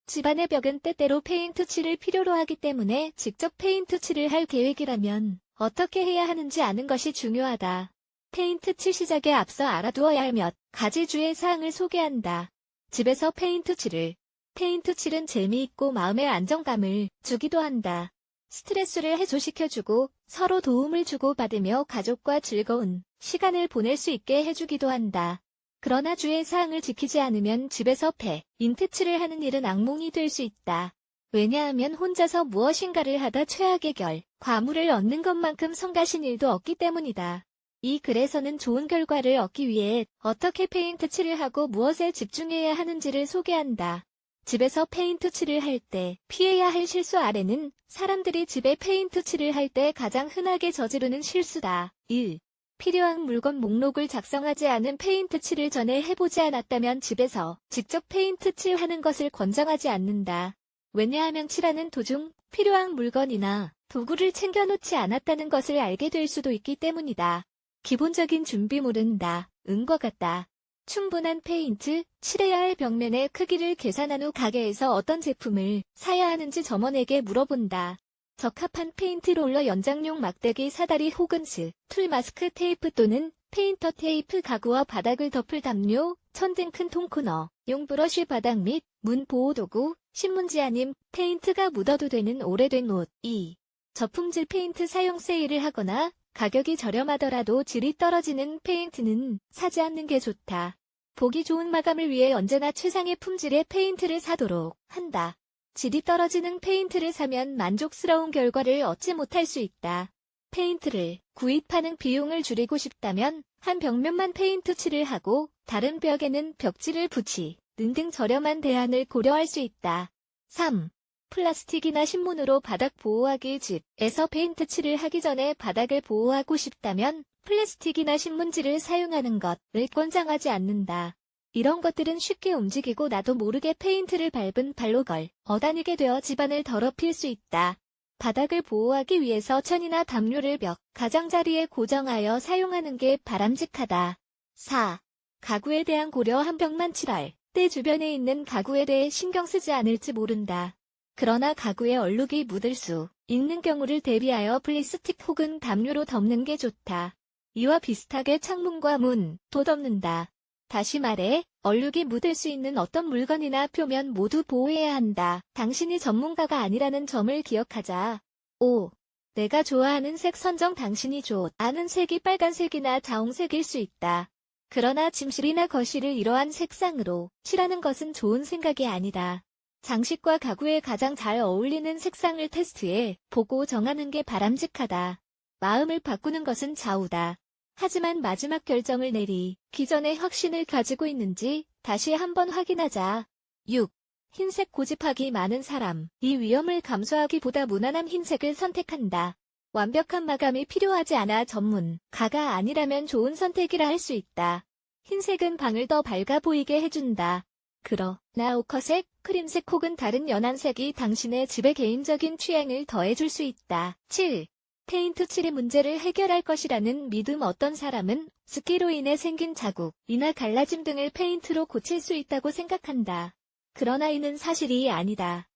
집안의 벽은 때때로 페인트 칠을 필요로 하기 때문에 직접 페인트 칠을 할 계획이라면 어떻게 해야 하는지 아는 것이 중요하다. 페인트 칠 시작에 앞서 알아두어야 할 몇 가지 주의 사항을 소개한다. 집에서 페인트 칠을. 페인트 칠은 재미있고 마음의 안정감을 주기도 한다. 스트레스를 해소시켜주고 서로 도움을 주고받으며 가족과 즐거운 시간을 보낼 수 있게 해주기도 한다. 그러나 주의 사항을 지키지 않으면 집에서 페인트 칠을 하는 일은 악몽이 될 수 있다. 왜냐하면 혼자서 무엇인가를 하다 최악의 결과물을 얻는 것만큼 성가신 일도 없기 때문이다. 이 글에서는 좋은 결과를 얻기 위해 어떻게 페인트 칠을 하고 무엇에 집중해야 하는지를 소개한다. 집에서 페인트 칠을 할 때 피해야 할 실수 아래는 사람들이 집에 페인트 칠을 할 때 가장 흔하게 저지르는 실수다. 1. 필요한 물건 목록을 작성하지 않은 페인트 칠을 전에 해보지 않았다면 집에서 직접 페인트 칠하는 것을 권장하지 않는다. 왜냐하면 칠하는 도중 필요한 물건이나 도구를 챙겨놓지 않았다는 것을 알게 될 수도 있기 때문이다. 기본적인 준비물은 다음과 같다. 충분한 페인트, 칠해야 할 벽면의 크기를 계산한 후 가게에서 어떤 제품을 사야 하는지 점원에게 물어본다. 적합한 페인트 롤러 연장용 막대기 사다리 혹은 툴 마스크 테이프 또는 페인터 테이프 가구와 바닥을 덮을 담요, 천 등 큰 통코너, 용 브러쉬 바닥 및 문 보호도구, 신문지 아님 페인트가 묻어도 되는 오래된 옷. 2. 저품질 페인트 사용 세일을 하거나 가격이 저렴하더라도 질이 떨어지는 페인트는 사지 않는 게 좋다. 보기 좋은 마감을 위해 언제나 최상의 품질의 페인트를 사도록 한다. 질이 떨어지는 페인트를 사면 만족스러운 결과를 얻지 못할 수 있다. 페인트를 구입하는 비용을 줄이고 싶다면 한 벽면만 페인트 칠을 하고 다른 벽에는 벽지를 붙이는 등 저렴한 대안을 고려할 수 있다. 3. 플라스틱이나 신문으로 바닥 보호하기. 집에서 페인트 칠을 하기 전에 바닥을 보호하고 싶다면 플라스틱이나 신문지를 사용하는 것을 권장하지 않는다. 이런 것들은 쉽게 움직이고 나도 모르게 페인트를 밟은 발로 얻어다니게 되어 집안을 더럽힐 수 있다. 바닥을 보호하기 위해서 천이나 담요를 벽 가장자리에 고정하여 사용하는 게 바람직하다. 4. 가구에 대한 고려. 한 벽만 칠할 때 주변에 있는 가구에 대해 신경 쓰지 않을지 모른다. 그러나 가구에 얼룩이 묻을 수 있는 경우를 대비하여 플라스틱 혹은 담요로 덮는 게 좋다. 이와 비슷하게 창문과 문도 덮는다. 다시 말해, 얼룩이 묻을 수 있는 어떤 물건이나 표면 모두 보호해야 한다. 당신이 전문가가 아니라는 점을 기억하자. 5. 내가 좋아하는 색 선정. 당신이 좋아하는 색이 빨간색이나 자홍색일 수 있다. 그러나 침실이나 거실을 이러한 색상으로 칠하는 것은 좋은 생각이 아니다. 장식과 가구에 가장 잘 어울리는 색상을 테스트해 보고 정하는 게 바람직하다. 마음을 바꾸는 것은 좌우다. 하지만 마지막 결정을 내리기 전에 확신을 가지고 있는지 다시 한번 확인하자. 6. 흰색 고집하기. 많은 사람이 위험을 감수하기보다 무난한 흰색을 선택한다. 완벽한 마감이 필요하지 않아 전문가가 아니라면 좋은 선택이라 할 수 있다. 흰색은 방을 더 밝아 보이게 해준다. 그러나 오커색, 크림색 혹은 다른 연한 색이 당신의 집의 개인적인 취향을 더해줄 수 있다. 7. 페인트 칠의 문제를 해결할 것이라는 믿음. 어떤 사람은 습기로 인해 생긴 자국이나 갈라짐 등을 페인트로 고칠 수 있다고 생각한다. 그러나 이는 사실이 아니다.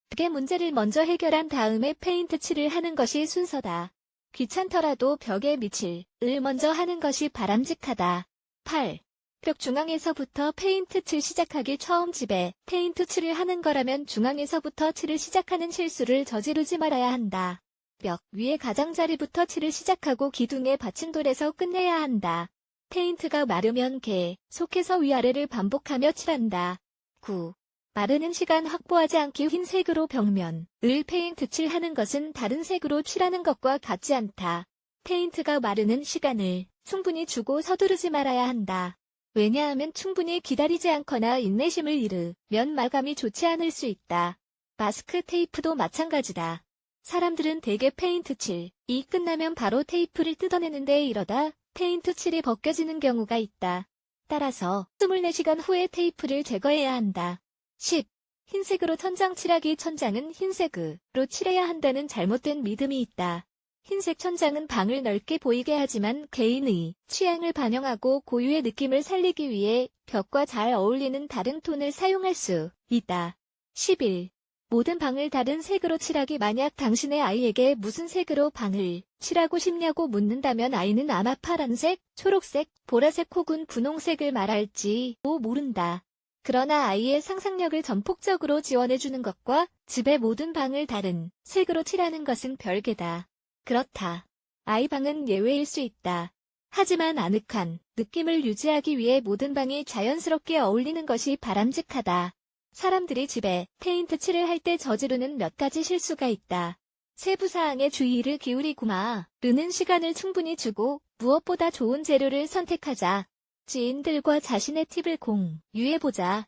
벽의 문제를 먼저 해결한 다음에 페인트 칠을 하는 것이 순서다. 귀찮더라도 벽에 밑칠을 먼저 하는 것이 바람직하다. 8. 벽 중앙에서부터 페인트 칠 시작하기. 처음 집에 페인트 칠을 하는 거라면 중앙에서부터 칠을 시작하는 실수를 저지르지 말아야 한다. 벽 위에 가장자리부터 칠을 시작하고 기둥의 받침돌에서 끝내야 한다. 페인트가 마르면 계속해서 위아래를 반복하며 칠한다. 9. 마르는 시간 확보하지 않기. 흰색으로 벽면을 페인트 칠하는 것은 다른 색으로 칠하는 것과 같지 않다. 페인트가 마르는 시간을 충분히 주고 서두르지 말아야 한다. 왜냐하면 충분히 기다리지 않거나 인내심을 잃으면 마감이 좋지 않을 수 있다. 마스크 테이프도 마찬가지다. 사람들은 대개 페인트 칠이 끝나면 바로 테이프를 뜯어내는데 이러다 페인트 칠이 벗겨지는 경우가 있다. 따라서 24시간 후에 테이프를 제거해야 한다. 10. 흰색으로 천장 칠하기. 천장은 흰색으로 칠해야 한다는 잘못된 믿음이 있다. 흰색 천장은 방을 넓게 보이게 하지만 개인의 취향을 반영하고 고유의 느낌을 살리기 위해 벽과 잘 어울리는 다른 톤을 사용할 수 있다. 11. 모든 방을 다른 색으로 칠하기. 만약 당신의 아이에게 무슨 색으로 방을 칠하고 싶냐고 묻는다면 아이는 아마 파란색, 초록색, 보라색 혹은 분홍색을 말할지도 모른다. 그러나 아이의 상상력을 전폭적으로 지원해주는 것과 집의 모든 방을 다른 색으로 칠하는 것은 별개다. 그렇다. 아이 방은 예외일 수 있다. 하지만 아늑한 느낌을 유지하기 위해 모든 방이 자연스럽게 어울리는 것이 바람직하다. 사람들이 집에 페인트 칠을 할 때 저지르는 몇 가지 실수가 있다. 세부사항에 주의를 기울이고마 르는 시간을 충분히 주고 무엇보다 좋은 재료를 선택하자. 지인들과 자신의 팁을 공유해보자.